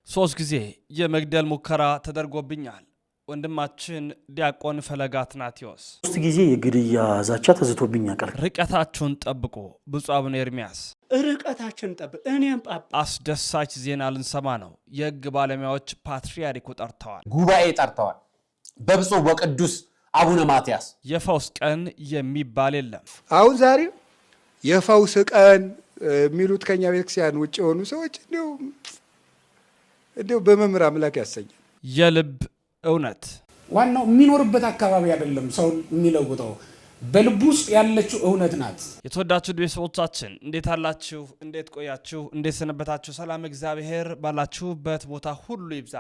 ሶስት ጊዜ የመግደል ሙከራ ተደርጎብኛል። ወንድማችን ዲያቆን ፈለገ አትናቴዎስ ሶስት ጊዜ የግድያ ዛቻ ተዝቶብኛል። ርቀታችሁን ጠብቁ ብፁዕ አቡነ ኤርምያስ ርቀታችን ጠብቅ። እኔም አስደሳች ዜና ልንሰማ ነው። የሕግ ባለሙያዎች ፓትርያርኩ ጠርተዋል፣ ጉባኤ ጠርተዋል። በብፁዕ ወቅዱስ አቡነ ማትያስ የፈውስ ቀን የሚባል የለም። አሁን ዛሬ የፈውስ ቀን የሚሉት ከኛ ቤተክርስቲያን ውጭ የሆኑ ሰዎች እንዲሁ በመምህር አምላክ ያሰኛል። የልብ እውነት ዋናው የሚኖርበት አካባቢ አይደለም ሰው የሚለውጠው በልብ ውስጥ ያለችው እውነት ናት። የተወዳችሁ ቤተሰቦቻችን እንዴት አላችሁ? እንዴት ቆያችሁ? እንዴት ሰነበታችሁ? ሰላም እግዚአብሔር ባላችሁበት ቦታ ሁሉ ይብዛ።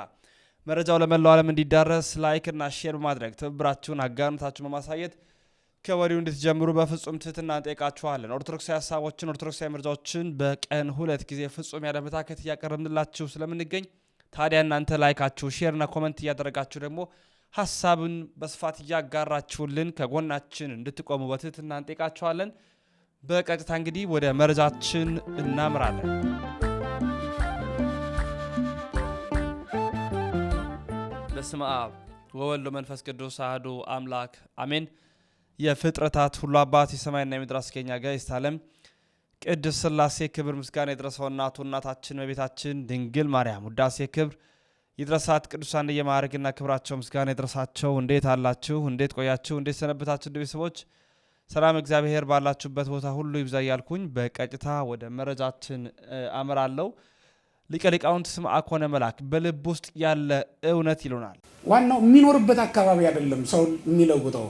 መረጃው ለመላው ዓለም እንዲዳረስ ላይክ እና ሼር በማድረግ ትብብራችሁን አጋርነታችሁን በማሳየት ከወዲሁ እንድትጀምሩ በፍጹም ትህትና እንጠይቃችኋለን። ኦርቶዶክሳዊ ሀሳቦችን ኦርቶዶክሳዊ መረጃዎችን በቀን 2 ጊዜ ፍጹም ያለ መታከት እያቀረብንላችሁ ስለምንገኝ ታዲያ እናንተ ላይካችሁ ሼር እና ኮሜንት እያደረጋችሁ ደግሞ ሐሳብን በስፋት እያጋራችሁልን ከጎናችን እንድትቆሙ በትህትና እንጠይቃችኋለን። በቀጥታ እንግዲህ ወደ መረጃችን እናምራለን። በስመ አብ ወወልድ ወመንፈስ ቅዱስ አሐዱ አምላክ አሜን። የፍጥረታት ሁሉ አባት የሰማይና የምድር አስገኛ ጋይስት ዓለም ቅድስት ሥላሴ ክብር ምስጋና ይድረሰው። እናታችን በቤታችን ድንግል ማርያም ውዳሴ ክብር ይድረሳት። ቅዱሳን የማዕረግና ክብራቸው ምስጋና ይድረሳቸው። እንዴት አላችሁ? እንዴት ቆያችሁ? እንዴት ሰነበታችሁ? ቤተሰቦች ሰላም እግዚአብሔር ባላችሁበት ቦታ ሁሉ ይብዛ እያልኩኝ በቀጥታ ወደ መረጃችን አመራለሁ። ሊቀ ሊቃውንት ስምዐኮነ መላክ በልብ ውስጥ ያለ እውነት ይሉናል። ዋናው የሚኖርበት አካባቢ አይደለም ሰው የሚለውጠው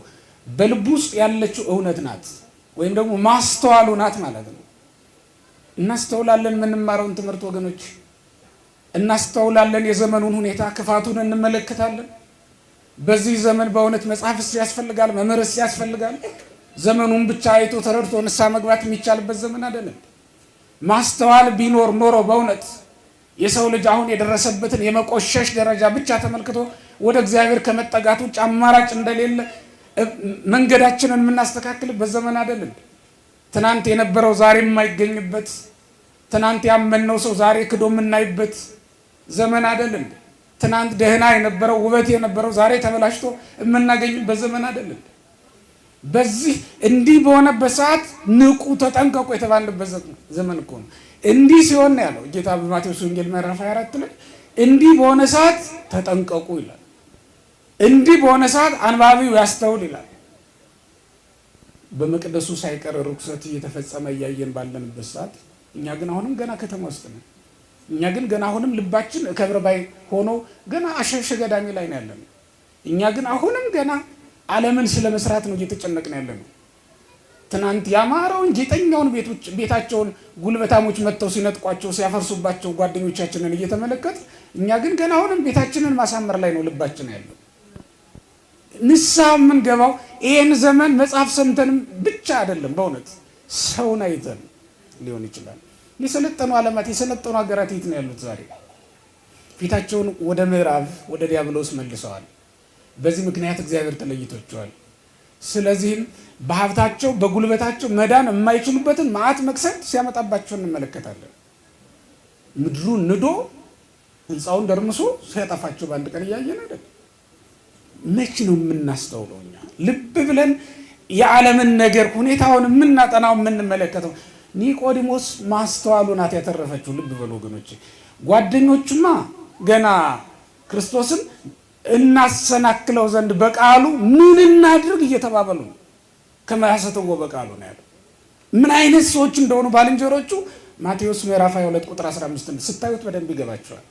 በልብ ውስጥ ያለችው እውነት ናት፣ ወይም ደግሞ ማስተዋሉ ናት ማለት ነው። እናስተውላለን የምንማረውን ትምህርት ወገኖች፣ እናስተውላለን የዘመኑን ሁኔታ ክፋቱን እንመለከታለን። በዚህ ዘመን በእውነት መጽሐፍስ ያስፈልጋል፣ መምህርስ ያስፈልጋል። ዘመኑን ብቻ አይቶ ተረድቶ ንስሐ መግባት የሚቻልበት ዘመን አይደለም። ማስተዋል ቢኖር ኖሮ በእውነት የሰው ልጅ አሁን የደረሰበትን የመቆሸሽ ደረጃ ብቻ ተመልክቶ ወደ እግዚአብሔር ከመጠጋት ውጭ አማራጭ እንደሌለ መንገዳችንን የምናስተካክልበት ዘመን አይደለም። ትናንት የነበረው ዛሬ የማይገኝበት፣ ትናንት ያመነው ሰው ዛሬ ክዶ የምናይበት ዘመን አይደለም። ትናንት ደህና የነበረው ውበት የነበረው ዛሬ ተበላሽቶ የምናገኝበት ዘመን አይደለም። በዚህ እንዲህ በሆነበት ሰዓት ንቁ፣ ተጠንቀቁ የተባለበት ዘመን እኮ ነው። እንዲህ ሲሆን ነው ያለው ጌታ በማቴዎስ ወንጌል ምዕራፍ 24 ላይ እንዲህ በሆነ ሰዓት ተጠንቀቁ ይላል። እንዲህ በሆነ ሰዓት አንባቢው ያስተውል ይላል። በመቅደሱ ሳይቀር ርኩሰት እየተፈጸመ እያየን ባለንበት ሰዓት እኛ ግን አሁንም ገና ከተማ ውስጥ ነን። እኛ ግን ገና አሁንም ልባችን ከብረ ባይ ሆኖ ገና አሸሸ ገዳሚ ላይ ነው ያለነው። እኛ ግን አሁንም ገና ዓለምን ስለ መስራት ነው እየተጨነቅን ያለነው። ትናንት ያማረውን ጌጠኛውን ቤታቸውን ጉልበታሞች መጥተው ሲነጥቋቸው ሲያፈርሱባቸው ጓደኞቻችንን እየተመለከት እኛ ግን ገና አሁንም ቤታችንን ማሳመር ላይ ነው ልባችን ያለው። ንስሐ የምንገባው ይህን ዘመን መጽሐፍ ሰምተንም ብቻ አይደለም፣ በእውነት ሰውን አይተን ሊሆን ይችላል። የሰለጠኑ ዓለማት የሰለጠኑ ሀገራት የት ነው ያሉት? ዛሬ ፊታቸውን ወደ ምዕራብ ወደ ዲያብሎስ መልሰዋል። በዚህ ምክንያት እግዚአብሔር ተለይቷቸዋል። ስለዚህም በሀብታቸው በጉልበታቸው መዳን የማይችሉበትን መዓት መቅሰፍት ሲያመጣባቸው እንመለከታለን። ምድሩን ንዶ ህንፃውን ደርምሶ ሲያጠፋቸው በአንድ ቀን እያየን አይደል? መቼ ነው የምናስተውለው? እኛ ልብ ብለን የዓለምን ነገር ሁኔታውን የምናጠናው የምንመለከተው? ኒቆዲሞስ ማስተዋሉ ናት ያተረፈችው። ልብ በሉ ወገኖች። ጓደኞቹማ ገና ክርስቶስን እናሰናክለው ዘንድ በቃሉ ምን እናድርግ እየተባበሉ ነው። ከመያሰተው በቃሉ ነው ያለው። ምን አይነት ሰዎች እንደሆኑ ባልንጀሮቹ ማቴዎስ ምዕራፍ 22 ቁጥር 15 ስታዩት በደንብ ይገባቸዋል።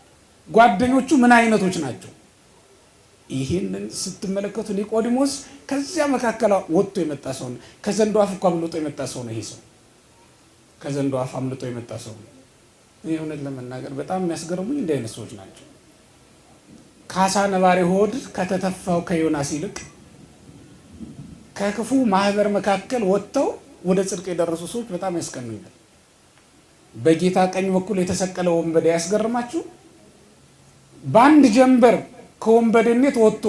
ጓደኞቹ ምን አይነቶች ናቸው? ይህንን ስትመለከቱ ኒቆዲሞስ ከዚያ መካከል ወጥቶ የመጣ ሰው ነው። ከዘንዶ አፍ እኮ አምልጦ የመጣ ሰው ነው። ይሄ ሰው ከዘንዶ አፍ አምልጦ የመጣ ሰው ነው። ይሄ እውነት ለመናገር በጣም የሚያስገርሙኝ እንዲህ አይነት ሰዎች ናቸው። ከአሳ ነባሪ ሆድ ከተተፋው ከዮናስ ይልቅ ከክፉ ማህበር መካከል ወጥተው ወደ ጽድቅ የደረሱ ሰዎች በጣም ያስቀኑኛል። በጌታ ቀኝ በኩል የተሰቀለ ወንበዴ ያስገርማችሁ። በአንድ ጀንበር ከወንበዴነት ወጥቶ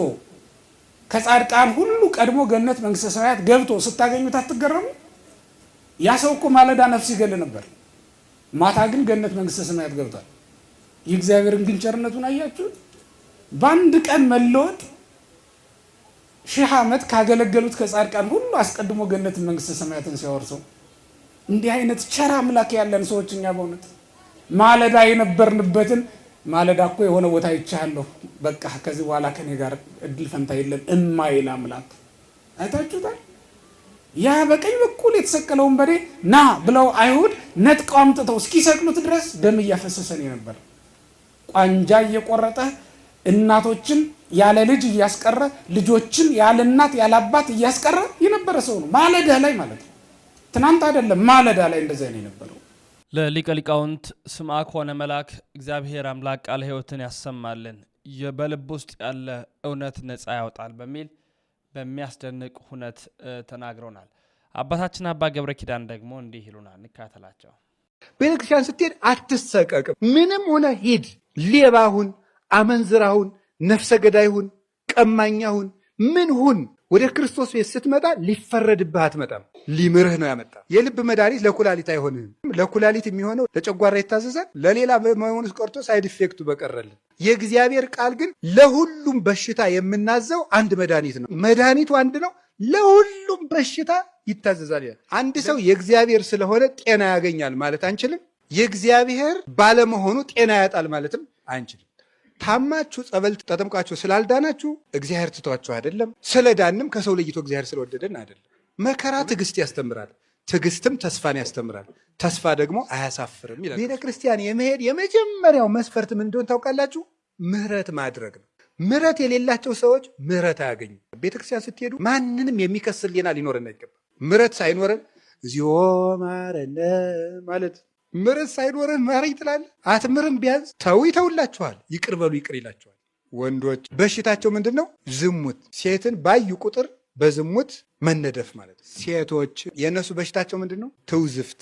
ከጻድቃን ሁሉ ቀድሞ ገነት መንግስተ ሰማያት ገብቶ ስታገኙት አትገረሙ? ያ ሰው እኮ ማለዳ ነፍስ ይገል ነበር፣ ማታ ግን ገነት መንግስተ ሰማያት ገብቷል። የእግዚአብሔርን ግን ቸርነቱን አያችሁት? በአንድ ቀን መለወጥ 1000 ዓመት ካገለገሉት ከጻድቃን ሁሉ አስቀድሞ ገነትን መንግስተ ሰማያትን ሲያወርሰው እንዲህ አይነት ቸር አምላክ ያለን ሰዎች እኛ በእውነት ማለዳ የነበርንበትን ማለዳ እኮ የሆነ ቦታ ይቻለሁ በቃ ከዚህ በኋላ ከኔ ጋር እድል ፈንታ የለም እማይል አምላክ አይታችሁታል? ያ በቀኝ በኩል የተሰቀለውን በሬ ና ብለው አይሁድ ነጥቀው አምጥተው እስኪሰቅሉት ድረስ ደም እያፈሰሰን ነበር። ቋንጃ እየቆረጠ እናቶችን ያለ ልጅ እያስቀረ ልጆችን ያለ እናት ያለ አባት እያስቀረ የነበረ ሰው ነው። ማለዳ ላይ ማለት ነው። ትናንት አይደለም፣ ማለዳ ላይ እንደዛ ነው የነበረው። ለሊቀ ሊቃውንት ስምዐ ኮነ መልአክ እግዚአብሔር አምላክ ቃለ ሕይወትን ያሰማልን፣ በልብ ውስጥ ያለ እውነት ነፃ ያወጣል በሚል በሚያስደንቅ ሁነት ተናግረውናል። አባታችን አባ ገብረ ኪዳን ደግሞ እንዲህ ይሉናል፣ እንካተላቸው። ቤተክርስቲያን ስትሄድ አትሰቀቅም። ምንም ሆነ ሂድ፣ ሌባሁን፣ አመንዝራሁን፣ ነፍሰ ገዳይሁን፣ ቀማኛሁን፣ ምን ሁን፣ ወደ ክርስቶስ ቤት ስትመጣ ሊፈረድብህ አትመጣም። ሊምርህ ነው ያመጣ። የልብ መድኃኒት ለኩላሊት አይሆንም። ለኩላሊት የሚሆነው ለጨጓራ ይታዘዛል። ለሌላ መሆኑስ ቀርቶ ሳይድ ኢፌክቱ በቀረልን። የእግዚአብሔር ቃል ግን ለሁሉም በሽታ የምናዘው አንድ መድኃኒት ነው። መድኃኒቱ አንድ ነው፣ ለሁሉም በሽታ ይታዘዛል። አንድ ሰው የእግዚአብሔር ስለሆነ ጤና ያገኛል ማለት አንችልም። የእግዚአብሔር ባለመሆኑ ጤና ያጣል ማለትም አንችልም። ታማችሁ ጸበል ተጠምቃችሁ ስላልዳናችሁ እግዚአብሔር ትቷችሁ አይደለም። ስለዳንም ከሰው ለይቶ እግዚአብሔር ስለወደደን አይደለም። መከራ ትዕግስት ያስተምራል፣ ትዕግስትም ተስፋን ያስተምራል፣ ተስፋ ደግሞ አያሳፍርም ይላል። ቤተ ክርስቲያን የመሄድ የመጀመሪያው መስፈርት ምን እንደሆነ ታውቃላችሁ? ምህረት ማድረግ ነው። ምህረት የሌላቸው ሰዎች ምህረት አያገኙ። ቤተ ክርስቲያን ስትሄዱ ማንንም የሚከስል ሌና ሊኖረን አይገባም። ምህረት ሳይኖረን እግዚኦ ማረነ ማለት ምርት ሳይኖርህ ማረኝ ትላለህ። አትምርም። ቢያንስ ተው ይተውላችኋል፣ ይቅር በሉ ይቅር ይላችኋል። ወንዶች በሽታቸው ምንድን ነው? ዝሙት። ሴትን ባዩ ቁጥር በዝሙት መነደፍ ማለት። ሴቶች የእነሱ በሽታቸው ምንድን ነው? ትውዝፍት፣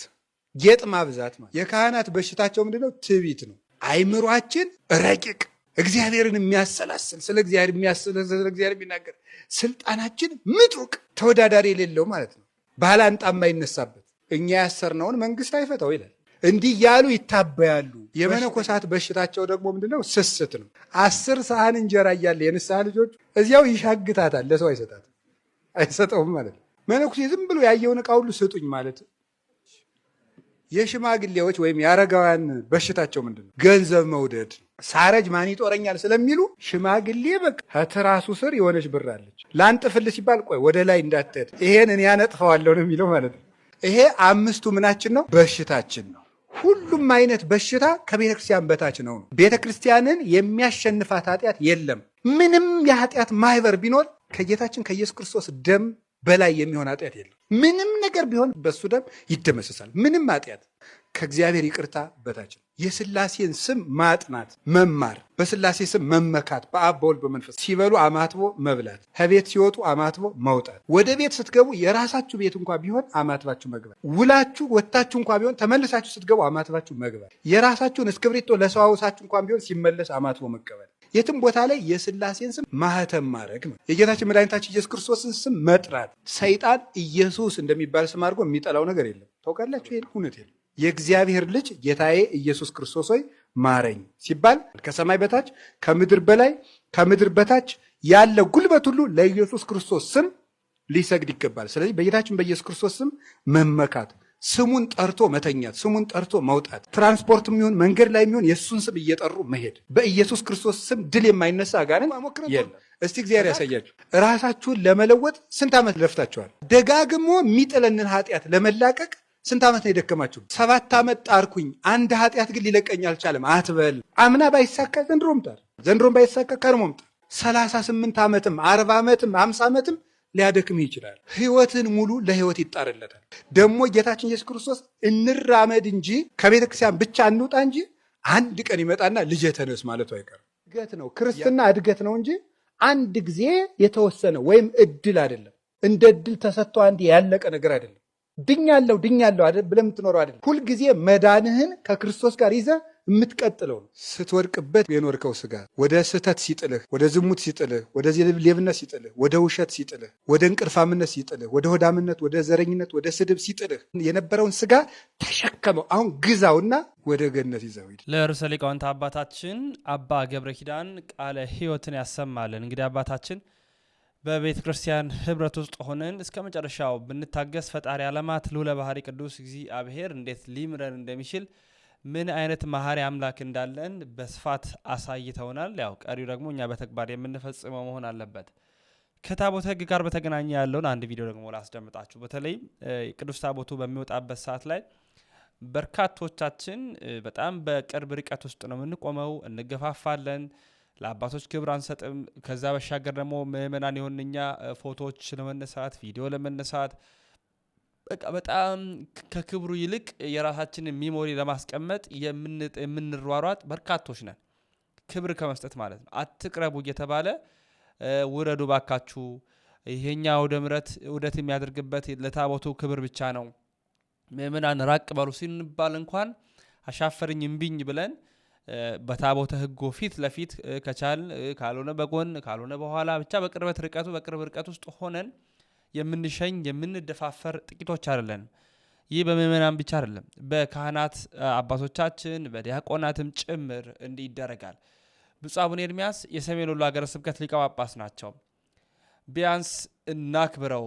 ጌጥ ማብዛት ማለት። የካህናት በሽታቸው ምንድን ነው? ትዕቢት ነው። አይምሯችን ረቂቅ፣ እግዚአብሔርን የሚያሰላስል፣ ስለ እግዚአብሔር የሚያሰላስል፣ ስለ እግዚአብሔር የሚናገር፣ ስልጣናችን ምጡቅ፣ ተወዳዳሪ የሌለው ማለት ነው። ባላንጣ የማይነሳበት። እኛ ያሰርነውን መንግስት አይፈታው ይላል። እንዲህ ያሉ ይታበያሉ። የመነኮሳት በሽታቸው ደግሞ ምንድነው? ስስት ነው። 10 ሰሃን እንጀራ እያለ የንስሐ ልጆች እዚያው ይሻግታታል፣ ለሰው አይሰጠውም ማለት ነው። መነኩሴ ዝም ብሎ ያየውን ዕቃ ሁሉ ስጡኝ ማለት። የሽማግሌዎች ወይም የአረጋውያን በሽታቸው ምንድነው? ገንዘብ መውደድ። ሳረጅ ማን ይጦረኛል ስለሚሉ ሽማግሌ በቃ ከትራሱ ስር የሆነች ብር አለች፣ ላንጥፍል ሲባል ቆይ ወደ ላይ እንዳትሄድ ይሄን እኔ ያነጥፈዋለሁ ነው የሚለው ማለት ነው። ይሄ 5ቱ ምናችን ነው? በሽታችን ነው። ሁሉም አይነት በሽታ ከቤተ ክርስቲያን በታች ነው። ቤተ ክርስቲያንን የሚያሸንፋት ኃጢአት የለም። ምንም የኃጢአት ማህበር ቢኖር ከጌታችን ከኢየሱስ ክርስቶስ ደም በላይ የሚሆን ኃጢአት የለም። ምንም ነገር ቢሆን በሱ ደም ይደመሰሳል። ምንም ኃጢአት ከእግዚአብሔር ይቅርታ በታች ነው። የሥላሴን ስም ማጥናት መማር፣ በሥላሴ ስም መመካት፣ በአብ በወልድ በመንፈስ ሲበሉ አማትቦ መብላት፣ ከቤት ሲወጡ አማትቦ መውጣት፣ ወደ ቤት ስትገቡ የራሳችሁ ቤት እንኳ ቢሆን አማትባችሁ መግባት፣ ውላችሁ ወጥታችሁ እንኳ ቢሆን ተመልሳችሁ ስትገቡ አማትባችሁ መግባት፣ የራሳችሁን እስክብሪቶ ለሰው አውሳችሁ እንኳን ቢሆን ሲመለስ አማትቦ መቀበል፣ የትም ቦታ ላይ የሥላሴን ስም ማህተም ማድረግ ነው። የጌታችን መድኃኒታችን ኢየሱስ ክርስቶስን ስም መጥራት። ሰይጣን ኢየሱስ እንደሚባል ስም አድርጎ የሚጠላው ነገር የለም። ታውቃላችሁ? ይሄ እውነት የለም። የእግዚአብሔር ልጅ ጌታዬ ኢየሱስ ክርስቶስ ሆይ ማረኝ ሲባል ከሰማይ በታች ከምድር በላይ ከምድር በታች ያለ ጉልበት ሁሉ ለኢየሱስ ክርስቶስ ስም ሊሰግድ ይገባል። ስለዚህ በጌታችን በኢየሱስ ክርስቶስ ስም መመካት፣ ስሙን ጠርቶ መተኛት፣ ስሙን ጠርቶ መውጣት፣ ትራንስፖርት የሚሆን መንገድ ላይ የሚሆን የእሱን ስም እየጠሩ መሄድ። በኢየሱስ ክርስቶስ ስም ድል የማይነሳ አጋንንት የለም። እስቲ እግዚአብሔር ያሳያችሁ። ራሳችሁን ለመለወጥ ስንት ዓመት ለፍታችኋል? ደጋግሞ የሚጥለንን ኃጢአት ለመላቀቅ ስንት ዓመት ነው የደከማችሁ? 7 ዓመት ጣርኩኝ፣ አንድ ኃጢአት ግን ሊለቀኝ አልቻለም አትበል። አምና ባይሳካ ዘንድሮም ጣር፣ ዘንድሮም ባይሳካ ከርሞም ጣር። 38 ዓመትም 40 ዓመትም 50 ዓመትም ሊያደክም ይችላል። ህይወትን ሙሉ ለህይወት ይጣርለታል። ደግሞ ጌታችን ኢየሱስ ክርስቶስ እንራመድ እንጂ ከቤተ ክርስቲያን ብቻ እንውጣ እንጂ አንድ ቀን ይመጣና ልጄ ተነስ ማለቱ አይቀርም። እድገት ነው ክርስትና፣ እድገት ነው እንጂ አንድ ጊዜ የተወሰነ ወይም እድል አይደለም። እንደ እድል ተሰጥቶ አንድ ያለቀ ነገር አይደለም። ድኛለሁ አይደል ብለህ የምትኖረው አይደለም። ሁልጊዜ መዳንህን ከክርስቶስ ጋር ይዘህ የምትቀጥለው ነው። ስትወድቅበት የኖርከው ስጋ ወደ ስህተት ሲጥልህ፣ ወደ ዝሙት ሲጥልህ፣ ወደ ሌብነት ሲጥልህ፣ ወደ ውሸት ሲጥልህ፣ ወደ እንቅልፋምነት ሲጥልህ፣ ወደ ሆዳምነት፣ ወደ ዘረኝነት፣ ወደ ስድብ ሲጥልህ የነበረውን ስጋ ተሸከመው። አሁን ግዛውና ወደ ገነት ይዘው ሂድ። ለርዕሰ ሊቃውንት አባታችን አባ ገብረ ኪዳን ቃለ ሕይወትን ያሰማልን። እንግዲህ አባታችን በቤተ ክርስቲያን ህብረት ውስጥ ሆነን እስከ መጨረሻው ብንታገስ ፈጣሪ ዓለማት ልዑለ ባሕሪ ቅዱስ እግዚአብሔር እንዴት ሊምረን እንደሚችል ምን አይነት መሐሪ አምላክ እንዳለን በስፋት አሳይተውናል። ያው ቀሪው ደግሞ እኛ በተግባር የምንፈጽመው መሆን አለበት። ከታቦተ ሕግ ጋር በተገናኘ ያለውን አንድ ቪዲዮ ደግሞ ላስደምጣችሁ። በተለይ ቅዱስ ታቦቱ በሚወጣበት ሰዓት ላይ በርካቶቻችን በጣም በቅርብ ርቀት ውስጥ ነው የምንቆመው፣ እንገፋፋለን፣ ለአባቶች ክብር አንሰጥም። ከዛ በሻገር ደግሞ ምእመናን የሆን እኛ ፎቶዎች ለመነሳት ቪዲዮ ለመነሳት በቃ በጣም ከክብሩ ይልቅ የራሳችንን ሚሞሪ ለማስቀመጥ የምንሯሯጥ በርካቶች ነን። ክብር ከመስጠት ማለት ነው። አትቅረቡ እየተባለ ውረዱ ባካችሁ፣ ይሄኛ ወደ ምረት ውደት የሚያደርግበት ለታቦቱ ክብር ብቻ ነው፣ ምእመናን ራቅ በሉ ሲንባል እንኳን አሻፈርኝ እምቢኝ ብለን በታቦተ ሕጉ ፊት ለፊት ከቻል ካልሆነ በጎን ካልሆነ በኋላ ብቻ በቅርብ ርቀት ውስጥ ሆነን የምንሸኝ የምንደፋፈር ጥቂቶች አይደለንም። ይህ በምእመናን ብቻ አይደለም፣ በካህናት አባቶቻችን በዲያቆናትም ጭምር እንዲህ ይደረጋል። ብፁዕ አቡነ ኤርምያስ የሰሜን ወሎ ሀገረ ስብከት ሊቀ ጳጳስ ናቸው። ቢያንስ እናክብረው፣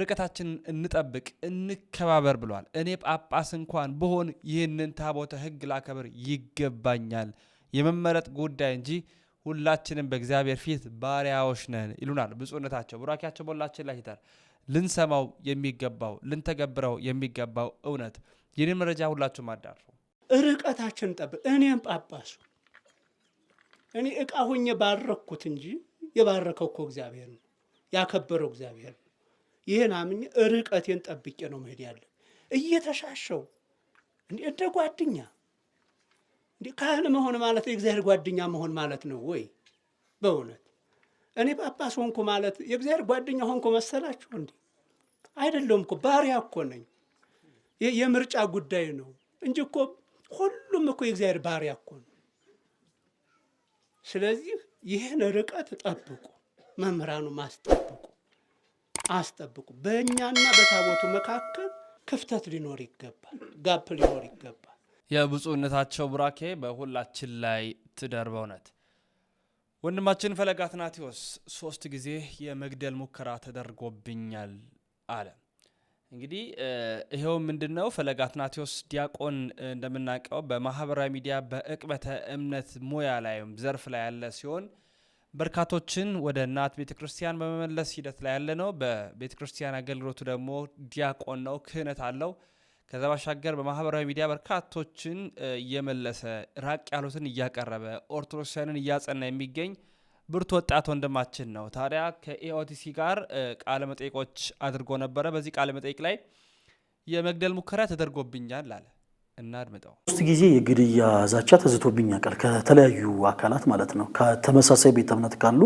ርቀታችንን እንጠብቅ፣ እንከባበር ብለዋል። እኔ ጳጳስ እንኳን ብሆን ይህንን ታቦተ ሕግ ላከብር ይገባኛል፣ የመመረጥ ጉዳይ እንጂ ሁላችንም በእግዚአብሔር ፊት ባሪያዎች ነን ይሉናል ብፁዕነታቸው። ቡራኪያቸው በሁላችን ላይ ይደር። ልንሰማው የሚገባው ልንተገብረው የሚገባው እውነት። ይህንን መረጃ ሁላችሁም አዳርሱ። ርቀታችን ጠብቅ። እኔም ጳጳሱ እኔ ዕቃ ሆኜ ባረኩት እንጂ የባረከው እኮ እግዚአብሔር ነው፣ ያከበረው እግዚአብሔር ነው። ይህን አምኜ ርቀቴን ጠብቄ ነው መሄድ ያለ። እየተሻሸው እንደ ጓደኛ ካህን መሆን ማለት የእግዚአብሔር ጓደኛ መሆን ማለት ነው ወይ? በእውነት እኔ ጳጳስ ሆንኩ ማለት የእግዚአብሔር ጓደኛ ሆንኩ መሰላችሁ እንዴ? አይደለም እኮ ባሪያ እኮ ነኝ። የምርጫ ጉዳይ ነው እንጂ እኮ ሁሉም እኮ የእግዚአብሔር ባሪያ እኮ ነው። ስለዚህ ይህን ርቀት ጠብቁ፣ መምህራኑ አስጠብቁ። በእኛና በታቦቱ መካከል ክፍተት ሊኖር ይገባል፣ ጋፕ ሊኖር ይገባል። የብፁዕነታቸው ቡራኬ በሁላችን ላይ ትደር። በእውነት ወንድማችን ፈለገ አትናቴዎስ 3 ጊዜ የመግደል ሙከራ ተደርጎብኛል አለ። እንግዲህ ይሄው ምንድነው? ፈለገ አትናቴዎስ ዲያቆን እንደምናውቀው በማህበራዊ ሚዲያ በዕቅበተ እምነት ሙያ ላይ ዘርፍ ላይ ያለ ሲሆን በርካቶችን ወደ እናት ቤተክርስቲያን በመመለስ ሂደት ላይ ያለ ነው። በቤተክርስቲያን አገልግሎቱ ደግሞ ዲያቆን ነው፣ ክህነት አለው። ከዛ ባሻገር በማህበራዊ ሚዲያ በርካቶችን እየመለሰ ራቅ ያሉትን እያቀረበ ኦርቶዶክሳውያንን እያጸና የሚገኝ ብርቱ ወጣት ወንድማችን ነው። ታዲያ ከኢኦቲሲ ጋር ቃለ መጠይቆች አድርጎ ነበረ። በዚህ ቃለ መጠይቅ ላይ የመግደል ሙከራ ተደርጎብኛል አለ። እናድምጠው። 3 ጊዜ የግድያ ዛቻ ተዝቶብኝ ያውቃል፣ ከተለያዩ አካላት ማለት ነው። ከተመሳሳይ ቤተ እምነት ካሉ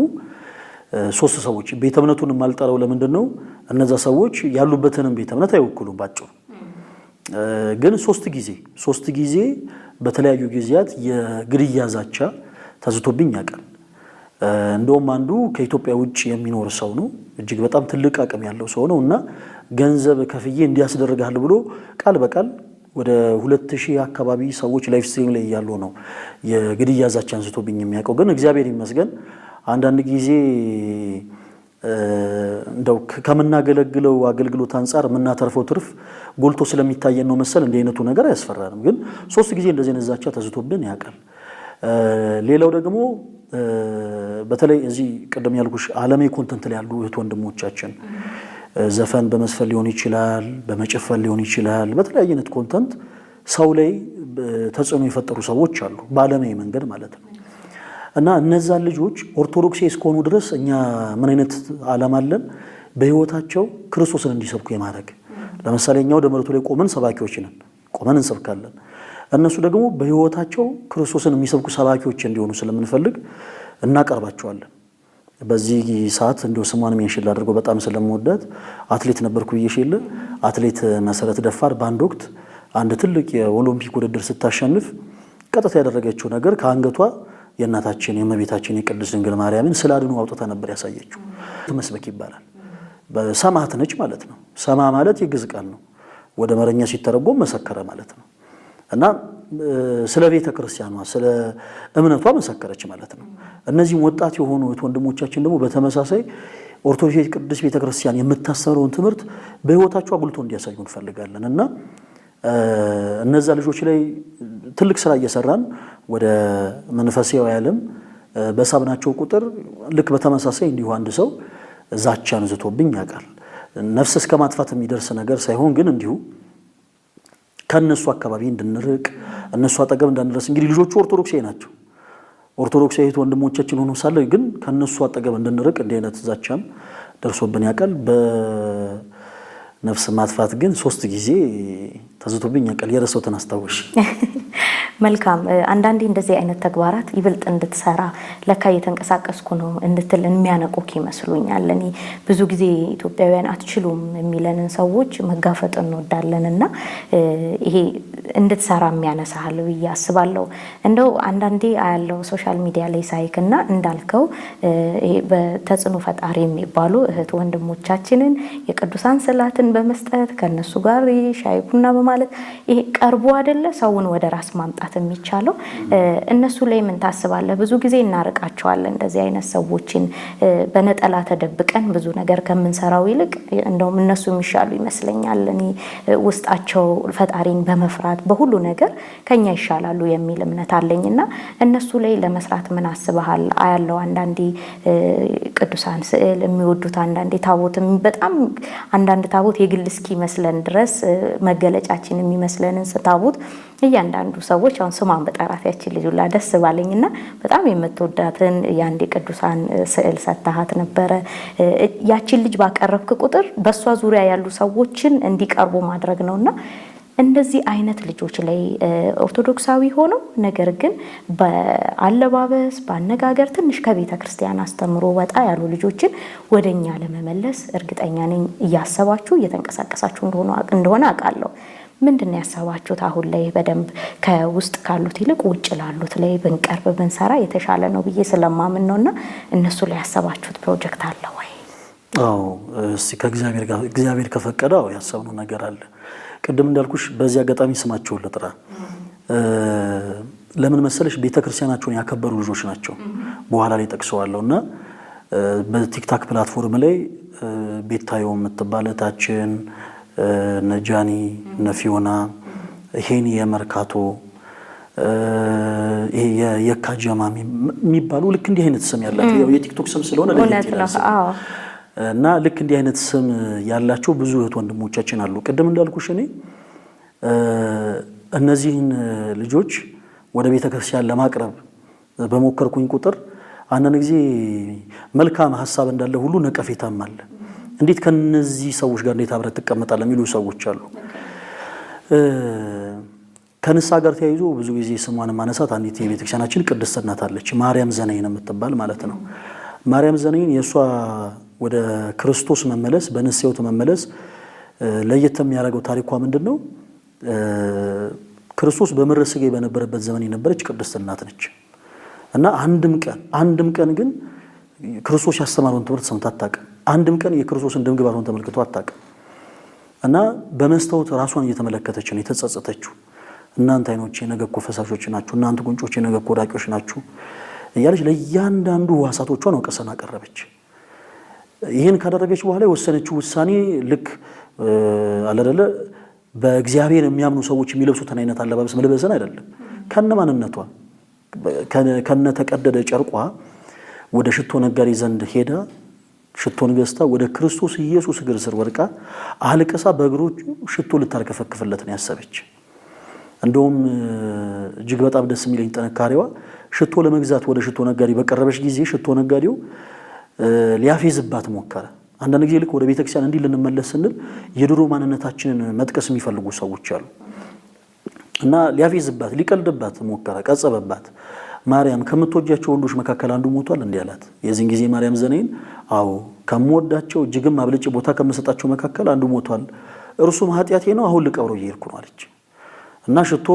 3 ሰዎች። ቤተ እምነቱን የማልጠራው ለምንድን ነው? እነዛ ሰዎች ያሉበትንም ቤተ እምነት አይወክሉም ባጭሩ። ግን 3 ጊዜ በተለያዩ ጊዜያት የግድያ ዛቻ ተዝቶብኝ ያውቃል። እንደውም አንዱ ከኢትዮጵያ ውጭ የሚኖር ሰው ነው፣ እጅግ በጣም ትልቅ አቅም ያለው ሰው ነው እና ገንዘብ ከፍዬ እንዲያስደርጋል ብሎ ቃል በቃል ወደ 2000 አካባቢ ሰዎች ላይፍ ስትሪም ላይ ያሉ ነው የግድያ ዛቻ አንስቶብኝ የሚያውቀው። ግን እግዚአብሔር ይመስገን አንዳንድ ጊዜ እንደው ከምናገለግለው አገልግሎት አንፃር የምናተርፈው ትርፍ ጎልቶ ስለሚታየን ነው መሰል እንዲህ አይነቱ ነገር አያስፈራንም። ግን 3 ጊዜ እንደዚህ አይነት ዛቻ ተዝቶብን ያውቃል። ሌላው ደግሞ በተለይ እዚህ ቀደም ያልኩሽ ዓለሜ ኮንተንት ላይ ያሉ እህት ወንድሞቻችን ዘፈን በመስፈን ሊሆን ይችላል፣ በመጨፈን ሊሆን ይችላል፣ በተለያየ አይነት ኮንተንት ሰው ላይ ተጽዕኖ የፈጠሩ ሰዎች አሉ፣ በዓለሜ መንገድ ማለት ነው። እና እነዛን ልጆች ኦርቶዶክስ እስከሆኑ ድረስ እኛ ምን አይነት ዓላማ አለን? በህይወታቸው ክርስቶስን እንዲሰብኩ የማድረግ። ለምሳሌ እኛ ወደ መሬቱ ላይ ቆመን ሰባኪዎች ነን፣ ቆመን እንሰብካለን። እነሱ ደግሞ በህይወታቸው ክርስቶስን የሚሰብኩ ሰባኪዎች እንዲሆኑ ስለምንፈልግ እናቀርባቸዋለን። በዚህ ሰዓት እንደው ስሟን ሜንሽን አድርጎ በጣም ስለምወዳት አትሌት ነበርኩ ብዬሽ የለ አትሌት መሰረት ደፋር በአንድ ወቅት አንድ ትልቅ የኦሎምፒክ ውድድር ስታሸንፍ ቀጥታ ያደረገችው ነገር ከአንገቷ የእናታችን የእመቤታችን የቅድስት ድንግል ማርያምን ስለ አድኖ አውጥታ ነበር ያሳየችው። መስበክ ይባላል። በሰማዕት ነች ማለት ነው። ሰማ ማለት የግዕዝ ቃል ነው። ወደ መረኛ ሲተረጎም መሰከረ ማለት ነው። እና ስለ ቤተ ክርስቲያኗ ስለ እምነቷ መሰከረች ማለት ነው። እነዚህም ወጣት የሆኑ ወንድሞቻችን ደግሞ በተመሳሳይ ኦርቶዶክስ ቅድስት ቤተ ክርስቲያን የምታስተምረውን ትምህርት በሕይወታቸው አጉልቶ እንዲያሳዩ እንፈልጋለን እና እነዛ ልጆች ላይ ትልቅ ስራ እየሰራን ወደ መንፈሳዊ ዓለም በሳብናቸው ቁጥር ልክ በተመሳሳይ እንዲሁ አንድ ሰው ዛቻን ዝቶብኝ ያውቃል። ነፍስ እስከ ማጥፋት የሚደርስ ነገር ሳይሆን ግን እንዲሁ ከነሱ አካባቢ እንድንርቅ እነሱ አጠገብ እንዳንደርስ። እንግዲህ ልጆቹ ኦርቶዶክሳዊ ናቸው። ኦርቶዶክሳዊ ወንድሞቻችን ሆኖ ሳለ ግን ከነሱ አጠገብ እንድንርቅ እንዲህ አይነት ዛቻም ደርሶብን ያውቃል። በነፍስ ማጥፋት ግን 3 ጊዜ ተዝቶብኝ ያውቃል። የረሳሁትን አስታውሽ። መልካም። አንዳንዴ እንደዚህ አይነት ተግባራት ይበልጥ እንድትሰራ ለካ እየተንቀሳቀስኩ ነው እንድትል የሚያነቁክ ይመስሉኛል። እኔ ብዙ ጊዜ ኢትዮጵያውያን አትችሉም የሚለንን ሰዎች መጋፈጥ እንወዳለን እና ይሄ እንድትሰራ የሚያነሳሃል ብዬ አስባለሁ። እንደው አንዳንዴ አያለው ሶሻል ሚዲያ ላይ ሳይክ እና እንዳልከው ይሄ በተጽዕኖ ፈጣሪ የሚባሉ እህት ወንድሞቻችንን የቅዱሳን ስዕላትን በመስጠት ከነሱ ጋር ሻይ ቡና በማለት ይሄ ቀርቦ አይደለ ሰውን ወደ ራስ ማምጣት የሚቻለው። እነሱ ላይ ምን ታስባለህ? ብዙ ጊዜ እናርቃቸዋለን እንደዚህ አይነት ሰዎችን በነጠላ ተደብቀን ብዙ ነገር ከምንሰራው ይልቅ እንደውም እነሱ የሚሻሉ ይመስለኛል። እኔ ውስጣቸው ፈጣሪን በመፍራት በሁሉ ነገር ከኛ ይሻላሉ የሚል እምነት አለኝና እነሱ ላይ ለመስራት ምን አስበሃል? አያለው አንዳንዴ ቅዱሳን ስዕል የሚወዱት አንዳንዴ ታቦት በጣም አንዳንድ ታቦት የግል እስኪ መስለን ድረስ መገለጫችን የሚመስለንን ታቦት እያንዳንዱ ሰዎች አሁን ስሟን በጠራት ያችን ልጅላ ደስ ባለኝና በጣም የምትወዳትን የአንድ ቅዱሳን ስዕል ሰታሃት ነበረ። ያችን ልጅ ባቀረብክ ቁጥር በሷ ዙሪያ ያሉ ሰዎችን እንዲቀርቡ ማድረግ ነውና እንደዚህ አይነት ልጆች ላይ ኦርቶዶክሳዊ ሆነው ነገር ግን በአለባበስ በአነጋገር ትንሽ ከቤተ ክርስቲያን አስተምሮ ወጣ ያሉ ልጆችን ወደኛ ለመመለስ እርግጠኛ ነኝ እያሰባችሁ እየተንቀሳቀሳችሁ እንደሆነ አውቃለሁ። ምንድነው ያሰባችሁት? አሁን ላይ በደንብ ከውስጥ ካሉት ይልቅ ውጭ ላሉት ላይ ብንቀርብ ብንሰራ የተሻለ ነው ብዬ ስለማምን ነውና እነሱ ላይ ያሰባችሁት ፕሮጀክት አለ ወይ? አዎ እስቲ ከእግዚአብሔር ጋር እግዚአብሔር ከፈቀደው ያሰብነው ነገር አለ። ቅድም እንዳልኩሽ በዚህ አጋጣሚ ስማቸውን ልጥራ። ለምን መሰለሽ ቤተክርስቲያናቸውን ያከበሩ ልጆች ናቸው። በኋላ ላይ ጠቅሰዋለሁና በቲክታክ ፕላትፎርም ላይ ቤታዮ የምትባለታችን ነጃኒ ነፊዮና ሄኒ የመርካቶ ይሄ የካጃማ የሚባሉ ልክ እንዲህ አይነት ስም ያላቸው ያው የቲክቶክ ስም ስለሆነ ለየት ይላል እና ልክ እንዲህ አይነት ስም ያላቸው ብዙ እህት ወንድሞቻችን አሉ። ቅድም እንዳልኩሽ እኔ እነዚህን ልጆች ወደ ቤተ ክርስቲያን ለማቅረብ በሞከርኩኝ ቁጥር አንዳንድ ጊዜ መልካም ሐሳብ እንዳለ ሁሉ ነቀፌታም አለ። እንዴት ከነዚህ ሰዎች ጋር እንዴት አብረህ ትቀመጣለህ የሚሉ ሰዎች አሉ። ከንሳ ጋር ተያይዞ ብዙ ጊዜ ስሟን ማነሳት አንዲት የቤተ ክርስቲያናችን ቅድስት እናት አለች፣ ማርያም ዘነይን የምትባል ማለት ነው። ማርያም ዘነይን የሷ ወደ ክርስቶስ መመለስ በንስሐው መመለስ ለየት የሚያደርገው ታሪኳ ምንድነው? ክርስቶስ በምድረ ሥጋ በነበረበት ዘመን የነበረች ቅድስት እናት ነች እና አንድም ቀን ግን ክርስቶስ ያስተማረውን ትምህርት ሰምታ አታውቅም። አንድም ቀን የክርስቶስን ደምግባቱን ተመልክቶ አታውቅም እና በመስታወት ራሷን እየተመለከተች ነው የተጸጸተችው። እናንተ አይኖቼ ነገ እኮ ፈሳሾች ናችሁ፣ እናንተ ጉንጮቼ ነገ እኮ ወዳቂዎች ናችሁ እያለች ለእያንዳንዱ ዋሳቶቿን ወቀሰን አቀረበች። ይህን ካደረገች በኋላ የወሰነችው ውሳኔ ልክ አለደለ በእግዚአብሔር የሚያምኑ ሰዎች የሚለብሱትን አይነት አለባበስ መልበስን አይደለም። ከነማንነቷ ከነ ተቀደደ ጨርቋ ወደ ሽቶ ነጋዴ ዘንድ ሄዳ ሽቶን ገዝታ ወደ ክርስቶስ ኢየሱስ እግር ስር ወድቃ አልቀሳ በእግሮቹ ሽቶ ልታርከፈክፍለት ነው ያሰበች። እንደውም እጅግ በጣም ደስ የሚለኝ ጥንካሬዋ ሽቶ ለመግዛት ወደ ሽቶ ነጋዴ በቀረበች ጊዜ ሽቶ ነጋዴው ሊያፌዝባት ሞከረ። አንዳንድ ጊዜ ልክ ወደ ቤተክርስቲያን እንዲህ ልንመለስ ስንል የድሮ ማንነታችንን መጥቀስ የሚፈልጉ ሰዎች አሉ እና ሊያፌዝባት ሊቀልድባት ሞከረ፣ ቀጸበባት። ማርያም ከምትወጃቸው ወንዶች መካከል አንዱ ሞቷል እንዲህ አላት። የዚህን ጊዜ ማርያም ዘነይን አዎ ከምወዳቸው እጅግም አብልጬ ቦታ ከምሰጣቸው መካከል አንዱ ሞቷል፣ እርሱም ኃጢአቴ ነው፣ አሁን ልቀብረው እየሄድኩ ነው አለች። እና ሽቶ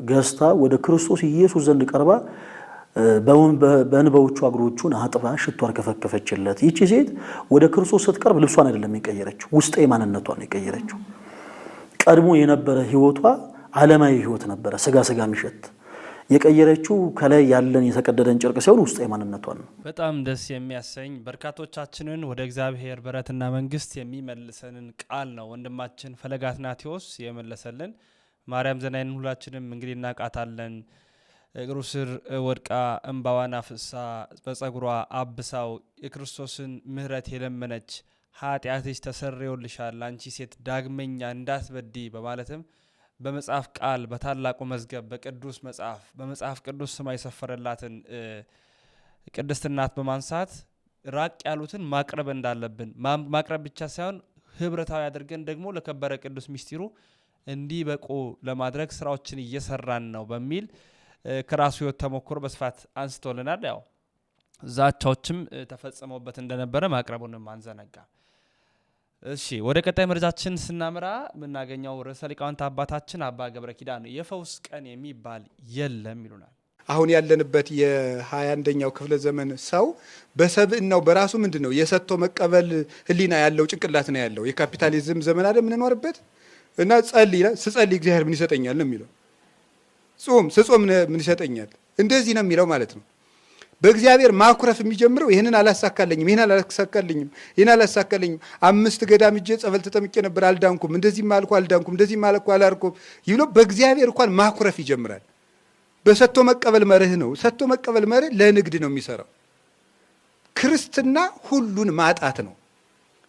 ገዝታ ወደ ክርስቶስ ኢየሱስ ዘንድ ቀርባ በእንባዎቹ እግሮቹን አጥባ ሽቶ አርከፈከፈችለት። ይቺ ሴት ወደ ክርስቶስ ስትቀርብ ልብሷን አይደለም የቀየረችው፣ ውስጤ ማንነቷን የቀየረችው። ቀድሞ የነበረ ህይወቷ ዓለማዊ ህይወት ነበረ፣ ስጋ የሚሸት። የቀየረችው ከላይ ያለን የተቀደደን ጨርቅ ሳይሆን ውስጤ ማንነቷን ነው። በጣም ደስ የሚያሰኝ በርካቶቻችንን ወደ እግዚአብሔር በረትና መንግስት የሚመልሰንን ቃል ነው ወንድማችን ፈለገ አትናቴዎስ የመለሰልን። ማርያም ዘናይን ሁላችንም እንግዲህ እናቃታለን። እግሩ ስር ወድቃ እንባዋን አፍሳ በጸጉሯ አብሳው የክርስቶስን ምሕረት የለመነች ኃጢአትሽ ተሰርዮልሻል አንቺ ሴት ዳግመኛ እንዳትበዲ በማለትም በመጽሐፍ ቃል በታላቁ መዝገብ በቅዱስ መጽሐፍ በመጽሐፍ ቅዱስ ስማ የሰፈረላትን ቅድስት እናት በማንሳት ራቅ ያሉትን ማቅረብ እንዳለብን ማቅረብ ብቻ ሳይሆን ህብረታዊ አድርገን ደግሞ ለከበረ ቅዱስ ሚስጢሩ እንዲበቁ ለማድረግ ስራዎችን እየሰራን ነው በሚል ከራሱ ህይወት ተሞክሮ በስፋት አንስቶልናል። ያው ዛቻዎችም ተፈጽመውበት እንደነበረ ማቅረቡንም አንዘነጋ። እሺ ወደ ቀጣይ መረጃችን ስናመራ የምናገኘው ርዕሰ ሊቃውንት አባታችን አባ ገብረ ኪዳን የፈውስ ቀን የሚባል የለም ይሉናል። አሁን ያለንበት የ21ኛው ክፍለ ዘመን ሰው በሰብእናው በራሱ ምንድነው የሰጥቶ መቀበል ህሊና ያለው ጭንቅላት ነው ያለው። የካፒታሊዝም ዘመን አይደል የምንኖርበት እና ስጸልይ እግዚአብሔር ምን ይሰጠኛል ነው የሚለው። ስጾም ምን ይሰጠኛል እንደዚህ ነው የሚለው ማለት ነው። በእግዚአብሔር ማኩረፍ የሚጀምረው ይሄንን አላሳካለኝም፣ ይሄን አላሳካለኝም፣ ይሄን አላሳካለኝም፣ 5 ገዳም እጄ ጸበል ተጠምቄ ነበር አልዳንኩም፣ እንደዚህ ማልኩ አልዳንኩም፣ እንደዚህ ማልኩ አላርኩም ይብሎ በእግዚአብሔር እንኳን ማኩረፍ ይጀምራል። በሰጥቶ መቀበል መርህ ነው። ሰጥቶ መቀበል መርህ ለንግድ ነው የሚሰራው። ክርስትና ሁሉን ማጣት ነው።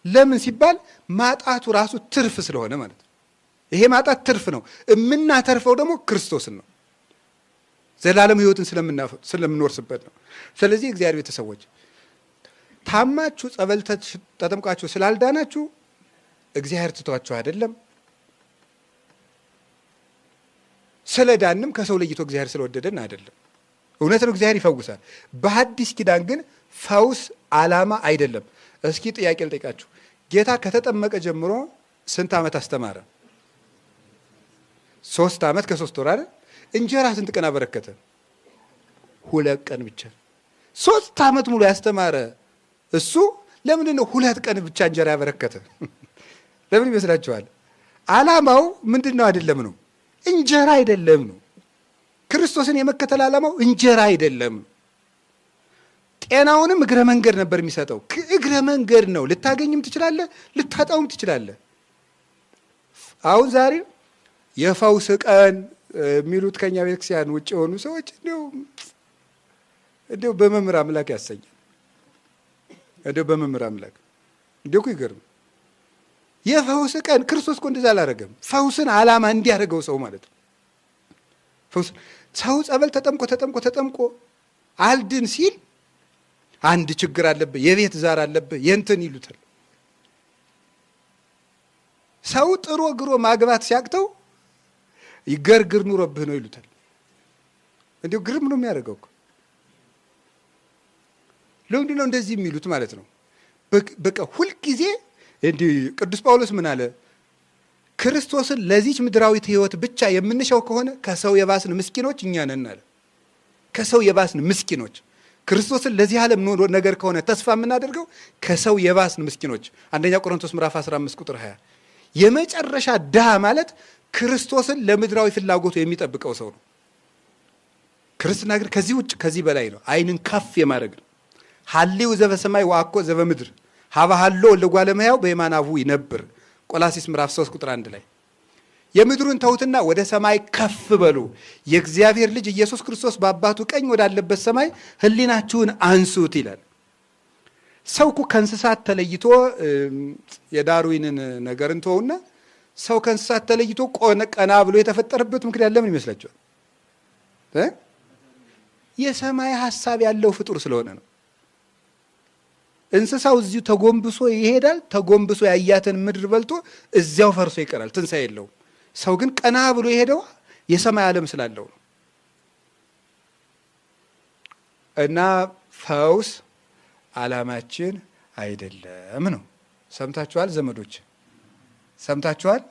ለምን ሲባል ማጣቱ ራሱ ትርፍ ስለሆነ ማለት ነው። ይሄ ማጣት ትርፍ ነው። የምናተርፈው ደግሞ ክርስቶስን ነው። ዘላለም ህይወትን ስለምንወርስበት ነው። ስለዚህ እግዚአብሔር ቤተሰቦች ታማችሁ ጸበል ተጠምቃችሁ ስላልዳናችሁ እግዚአብሔር ትቷችሁ አይደለም። ስለዳንም ከሰው ለይቶ እግዚአብሔር ስለወደደን አይደለም። እውነት ነው፣ እግዚአብሔር ይፈውሳል። በሐዲስ ኪዳን ግን ፈውስ ዓላማ አይደለም። እስኪ ጥያቄ ልጠይቃችሁ። ጌታ ከተጠመቀ ጀምሮ ስንት ዓመት አስተማረ? 3 ዓመት ከ3 ወር አይደል? እንጀራ ስንት ቀን አበረከተ? 2 ቀን ብቻ። 3 ዓመት ሙሉ ያስተማረ እሱ ለምን ነው 2 ቀን ብቻ እንጀራ ያበረከተ? ለምን ይመስላችኋል? ዓላማው ምንድነው? አይደለም ነው እንጀራ አይደለም ነው። ክርስቶስን የመከተል ዓላማው እንጀራ አይደለም። ጤናውንም እግረ መንገድ ነበር የሚሰጠው። እግረ መንገድ ነው። ልታገኝም ትችላለህ፣ ልታጣውም ትችላለህ። አሁን ዛሬ የፈውስ ቀን የሚሉት ከኛ ቤተክርስቲያን ውጭ የሆኑ ሰዎች እንደው በመምህር አምላክ ያሰኛል። እንደው በመምህር አምላክ እንደው ይገርም። የፈውስ ቀን ክርስቶስ እኮ እንደዛ አላረገም። ፈውስን ዓላማ እንዲያደርገው ሰው ማለት ነው። ፈውስ ሰው ጸበል ተጠምቆ አልድን ሲል አንድ ችግር አለብህ፣ የቤት ዛር አለብህ፣ የእንትን ይሉታል። ሰው ጥሮ ግሮ ማግባት ሲያቅተው ይገርግር ኑሮብህ ነው ይሉታል። እንዲሁ ግርም ነው የሚያደርገው እኮ። ለምንድን ነው እንደዚህ የሚሉት ማለት ነው? በቃ ሁልጊዜ እንዲህ ቅዱስ ጳውሎስ ምን አለ? ክርስቶስን ለዚች ምድራዊት ህይወት ብቻ የምንሻው ከሆነ ከሰው የባስን ምስኪኖች እኛ ነን አለ። ከሰው የባስን ምስኪኖች። ክርስቶስን ለዚህ ዓለም ነገር ከሆነ ተስፋ የምናደርገው ከሰው የባስን ምስኪኖች። አንደኛ ቆሮንቶስ ምዕራፍ 15 ቁጥር 20 የመጨረሻ ድሃ ማለት ክርስቶስን ለምድራዊ ፍላጎቱ የሚጠብቀው ሰው ነው። ክርስትና ግን ከዚህ ውጭ ከዚህ በላይ ነው። አይንን ከፍ የማድረግ ነው። ሀሌው ዘበሰማይ ወአኮ ዘበምድር ሀባሃሎ ለጓለማያው በየማናቡ ይነብር ቆላሲስ ምዕራፍ 3 ቁጥር 1 ላይ የምድሩን ተውትና ወደ ሰማይ ከፍ በሉ፣ የእግዚአብሔር ልጅ ኢየሱስ ክርስቶስ በአባቱ ቀኝ ወዳለበት ሰማይ ህሊናችሁን አንሱት ይላል። ሰው እኮ ከእንስሳት ተለይቶ የዳርዊንን ነገር እንተውና ሰው ከእንስሳት ተለይቶ ቀና ብሎ የተፈጠረበት ምክንያት ለምን ይመስላችኋል? የሰማይ ሐሳብ ያለው ፍጡር ስለሆነ ነው። እንስሳው እዚሁ ተጎንብሶ ይሄዳል። ተጎንብሶ ያያትን ምድር በልቶ እዚያው ፈርሶ ይቀራል። ትንሣኤ የለውም። ሰው ግን ቀና ብሎ የሄደው የሰማይ ዓለም ስላለው ነው። እና ፈውስ ዓላማችን አይደለም ነው። ሰምታችኋል ዘመዶች? ሰምታችኋል?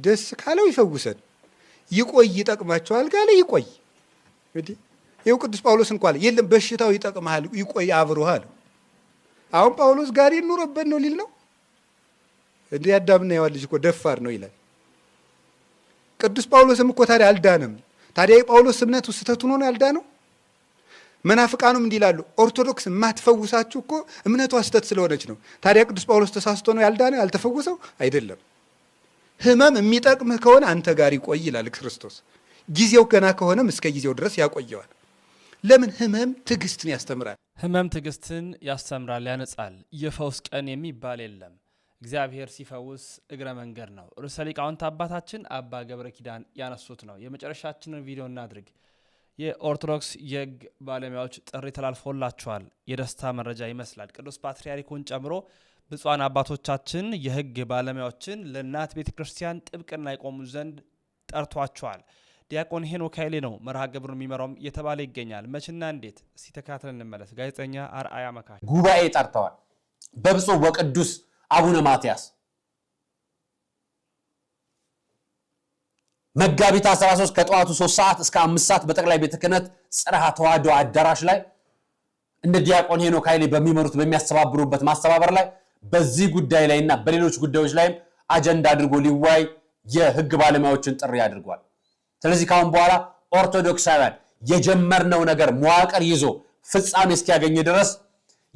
ደስ ካለው ይፈውሰን። ይቆይ ይጠቅማቸዋል ካለ ይቆይ። እንግዲህ ይኸው ቅዱስ ጳውሎስ እንኳን የለም በሽታው ይጠቅምሃል ይቆይ አብሮህ አለው። አሁን ጳውሎስ ጋር ይኑርበት ነው ሊል ነው እንዴ? አዳምና ሔዋን ልጅ እኮ ደፋር ነው ይላል። ቅዱስ ጳውሎስም እኮ ታዲያ አልዳነም። ታዲያ የጳውሎስ እምነት ስህተት ሆኖ ነው ያልዳነው? መናፍቃኑም እንዲህ ይላሉ፣ ኦርቶዶክስ የማትፈውሳችሁ እኮ እምነቷ ስህተት ስለሆነች ነው። ታዲያ ቅዱስ ጳውሎስ ተሳስቶ ነው ያልዳነው ያልተፈወሰው? አይደለም። ህመም የሚጠቅምህ ከሆነ አንተ ጋር ይቆይ ይላል ክርስቶስ። ጊዜው ገና ከሆነም እስከ ጊዜው ድረስ ያቆየዋል። ለምን? ህመም ትዕግስትን ያስተምራል። ህመም ትዕግስትን ያስተምራል፣ ያነጻል። የፈውስ ቀን የሚባል የለም። እግዚአብሔር ሲፈውስ እግረ መንገድ ነው። ርዕሰ ሊቃውንት አባታችን አባ ገብረ ኪዳን ያነሱት ነው። የመጨረሻችንን ቪዲዮ እናድርግ። የኦርቶዶክስ የህግ ባለሙያዎች ጥሪ ተላልፎላቸዋል። የደስታ መረጃ ይመስላል። ቅዱስ ፓትርያርኩን ጨምሮ ብፁዓን አባቶቻችን የህግ ባለሙያዎችን ለእናት ቤተ ክርስቲያን ጥብቅና ይቆሙ ዘንድ ጠርቷቸዋል። ዲያቆን ሄኖክ ኃይሌ ነው መርሃ ግብሩን የሚመራውም እየተባለ ይገኛል። መችና እንዴት ሲተካተል እንመለስ። ጋዜጠኛ አርአያ መካከል ጉባኤ ጠርተዋል። በብፁዕ ወቅዱስ አቡነ ማትያስ መጋቢት 13 ከጠዋቱ 3 ሰዓት እስከ 5 ሰዓት በጠቅላይ ቤተ ክህነት ጽርሐ ተዋሕዶ አዳራሽ ላይ እንደ ዲያቆን ሄኖክ ኃይሌ በሚመሩት በሚያስተባብሩበት ማስተባበር ላይ በዚህ ጉዳይ ላይና በሌሎች ጉዳዮች ላይም አጀንዳ አድርጎ ሊወያይ የህግ ባለሙያዎችን ጥሪ አድርጓል። ስለዚህ ካሁን በኋላ ኦርቶዶክሳውያን የጀመርነው ነገር መዋቅር ይዞ ፍጻሜ እስኪያገኝ ድረስ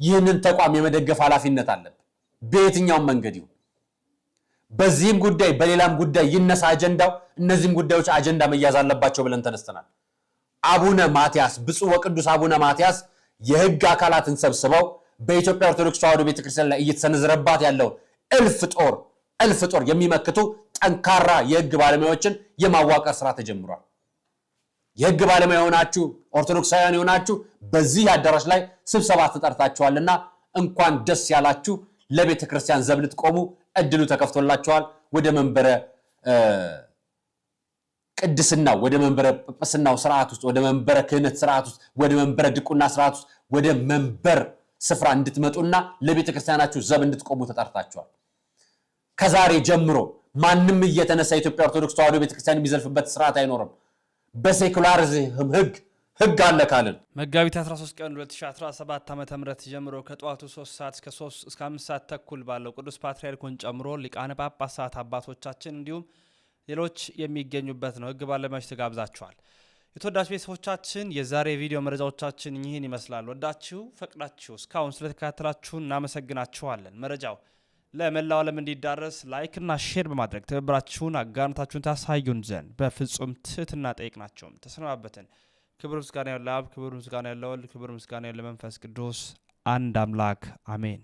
ይህንን ተቋም የመደገፍ ኃላፊነት አለብን። በየትኛውም መንገድ ይሁን በዚህም ጉዳይ በሌላም ጉዳይ ይነሳ አጀንዳው፣ እነዚህም ጉዳዮች አጀንዳ መያዝ አለባቸው ብለን ተነስተናል። አቡነ ማትያስ ብፁዕ ወቅዱስ አቡነ ማትያስ የህግ አካላትን ሰብስበው በኢትዮጵያ ኦርቶዶክስ ተዋሕዶ ቤተክርስቲያን ላይ እየተሰነዘረባት ያለውን እልፍ ጦር የሚመክቱ ጠንካራ የህግ ባለሙያዎችን የማዋቀር ስራ ተጀምሯል። የህግ ባለሙያ የሆናችሁ ኦርቶዶክሳውያን የሆናችሁ በዚህ አዳራሽ ላይ ስብሰባ ተጠርታችኋልና እንኳን ደስ ያላችሁ። ለቤተ ክርስቲያን ዘብ ልትቆሙ እድሉ ተከፍቶላችኋል። ወደ መንበረ ቅድስናው፣ ወደ መንበረ ጵጵስናው ስርዓት ውስጥ፣ ወደ መንበረ ክህነት ስርዓት ውስጥ፣ ወደ መንበረ ድቁና ስርዓት ውስጥ፣ ወደ መንበር ስፍራ እንድትመጡና ለቤተ ክርስቲያናችሁ ዘብ እንድትቆሙ ተጠርታችኋል። ከዛሬ ጀምሮ ማንም እየተነሳ የኢትዮጵያ ኦርቶዶክስ ተዋሕዶ ቤተክርስቲያን የሚዘልፍበት ስርዓት አይኖርም። በሴኩላሪዝም ህግ አለ ካልን መጋቢት 13 ቀን 2017 ዓ.ም ጀምሮ ከጠዋቱ 3 ሰዓት እስከ 5 ሰዓት ተኩል ባለው ቅዱስ ፓትርያርኩን ጨምሮ ሊቃነ ጳጳሳት አባቶቻችን እንዲሁም ሌሎች የሚገኙበት ነው። ህግ ባለሙያዎች ተጋብዛችኋል። የተወዳጅ ቤተሰቦቻችን የዛሬ ቪዲዮ መረጃዎቻችን ይህን ይመስላል። ወዳችሁ ፈቅዳችሁ እስካሁን ስለተከታተላችሁ እናመሰግናችኋለን። መረጃው ለመላው ዓለም እንዲዳረስ ላይክ እና ሼር በማድረግ ትብብራችሁን አጋርነታችሁን ታሳዩን ዘንድ በፍጹም ትህትና ጠይቅናቸውም ተሰናበትን። ክብር ምስጋና ያለው አብ፣ ክብር ምስጋና ያለው ወልድ፣ ክብር ምስጋና ያለው መንፈስ ቅዱስ አንድ አምላክ አሜን።